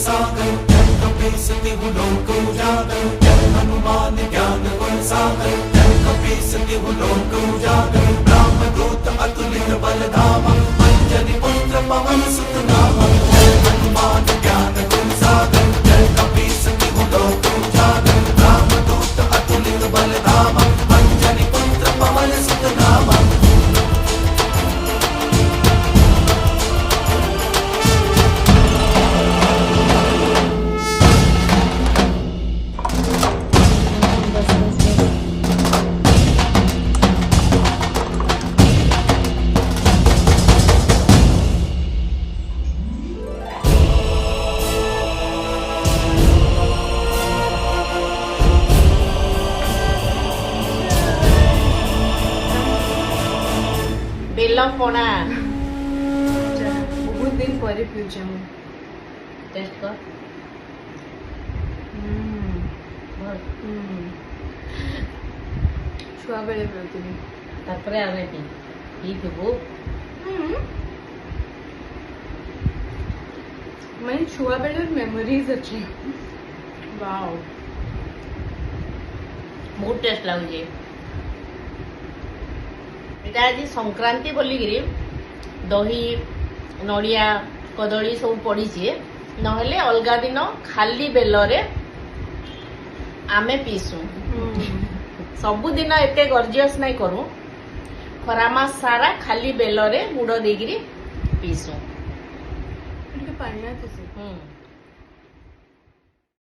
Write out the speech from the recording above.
सागर जय कपीस तिहु लोक उजागर जय हनुमान ज्ञान गुण सागर जय कपीस तिहु लोक उजागर ब्रह्मदूत अतुलित बल धामा अंजनी पुत्र पवन सुत नामा जय हनुमान ज्ञान गुण सागर जय कपीस तिहु लोक उजागर ब्रह्मदूत अतुलित बल धामा अंजनी पुत्र पवन सुत नामा बेलम पोना बहुत दिन पर पीछे हूँ टेस्ट कर छुआ बेले पीती तापरे आवे पी थबो मैं छुआ बेले मेमोरीज अच्छी वाओ बहुत टेस्ट लागे এটা আজ সংক্রান্তি বলিকি দহি নড়িয়া কদলী সব পড়িছে নহলে অলগা দিন খালি বেলরে ଆମେ ପିଇସୁଁ ସବୁଦିନ ଏତେ ଗର୍ଜିୟସ୍ ନାଇଁ କରୁ ଖରା ମାସ ସାରା ଖାଲି ବେଲରେ ଗୁଡ଼ ଦେଇକିରି ପିଇସୁଁ ଟିକେ ପାଣିଆ ଥିସି ହୁଁ